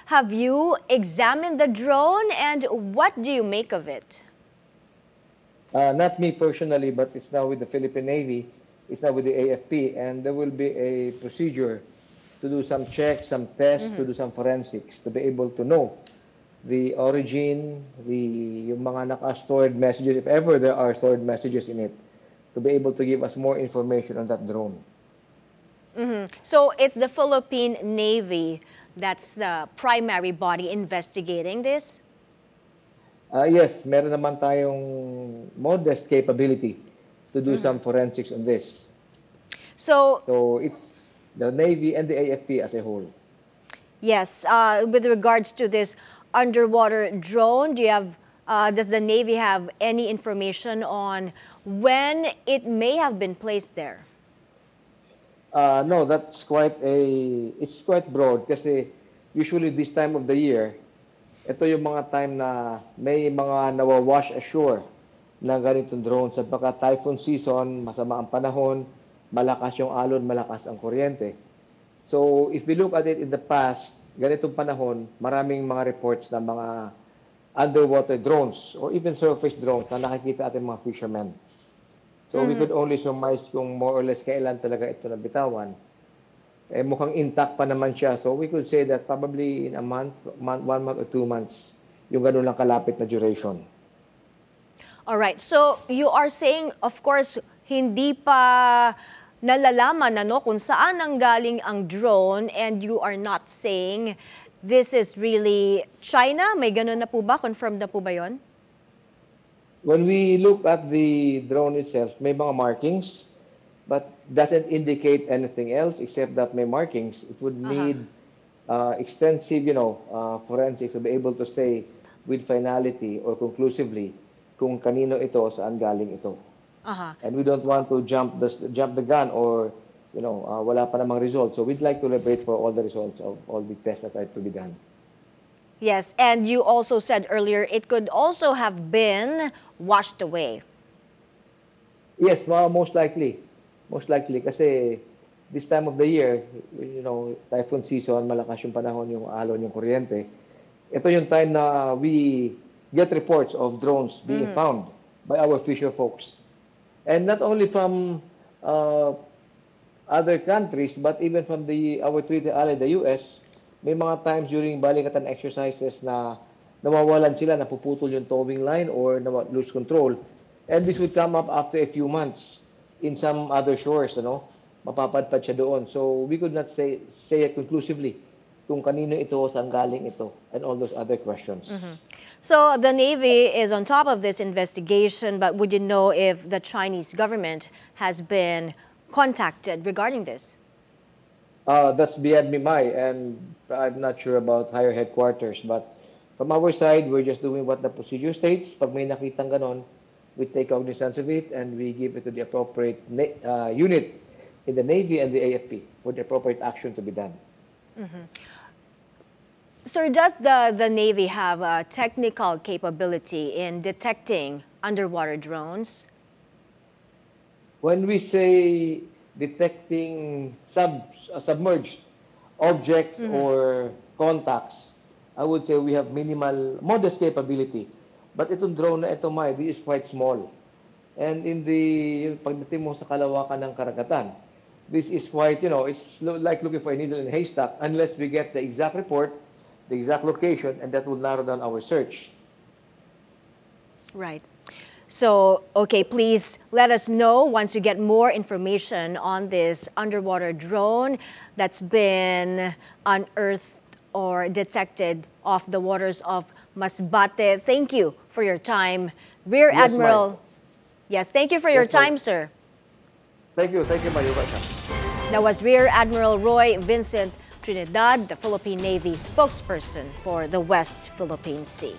Have you examined the drone and what do you make of it? Not me personally, but it's now with the Philippine Navy, it's now with the AFP, and there will be a procedure to do some checks, some tests, to do some forensics, to be able to know the origin, yung mga naka-stored messages, if ever there are stored messages in it, to be able to give us more information on that drone. So it's the Philippine Navy that's the primary body investigating this? Yes, meron naman tayong modest capability to do some forensics on this. So it's the Navy and the AFP as a whole. yes, with regards to this underwater drone, do you have, does the Navy have any information on when it may have been placed there? No, that's it's quite broad kasi usually this time of the year, ito yung mga time na may mga nawawash ashore na ganitong drones at baka typhoon season, masama ang panahon, malakas yung alon, malakas ang kuryente. So if we look at it in the past, ganitong panahon, maraming mga reports na mga underwater drones or even surface drones na nakikita ating mga fishermen. So we could only surmise kung more or less kailan talaga ito nabitawan. Eh, mukhang intact pa naman siya. So we could say that probably in a month, 1 month or 2 months, yung ganun lang kalapit na duration. All right. So you are saying, of course, hindi pa nalalaman kung saan nanggaling ang drone, and you are not saying this is really China? May ganun na po ba? Confirmed na po ba yun? When we look at the drone itself, may mga markings, but doesn't indicate anything else except that may markings. It would need extensive, forensics to be able to say with finality or conclusively kung kanino ito, saan galing ito. And we don't want to jump the gun or, wala pa namang results. So we'd like to wait for all the results of all the tests that are to be done. Yes, and you also said earlier it could also have been washed away. Yes, most likely. Most likely kasi this time of the year, typhoon season, malakas yung panahon, yung alon, yung kuryente. Ito yung time na we get reports of drones being found by our fisher folks. And not only from other countries, but even from our treaty ally, the US, may mga times during balikatan exercises na nawawalan sila, napuputol yung towing line or lose control. And this would come up after a few months in some other shores, mapapadpad siya doon. So we could not say it conclusively kung kanino ito, saan galing ito, and all those other questions. So the Navy is on top of this investigation, but would you know if the Chinese government has been contacted regarding this? That's beyond me, and I'm not sure about higher headquarters. But from our side, we're just doing what the procedure states. Pag may nakitang ganon, we take cognizance of it and we give it to the appropriate unit in the Navy and the AFP for the appropriate action to be done. Sir, does the Navy have a technical capability in detecting underwater drones? When we say detecting submerged objects or contacts, I would say we have modest capability. But itong drone na ito, this is quite small. And pagdating mo sa kalawakan ng karagatan, this is quite, it's like looking for a needle in a haystack unless we get the exact report, the exact location, and that will narrow down our search. Right. So, okay, please let us know once you get more information on this underwater drone that's been unearthed or detected off the waters of Masbate. Thank you for your time, Rear Admiral. Yes, thank you for your time, sir. Thank you, ma'am. You're welcome. That was Rear Admiral Roy Vincent Trinidad, the Philippine Navy spokesperson for the West Philippine Sea.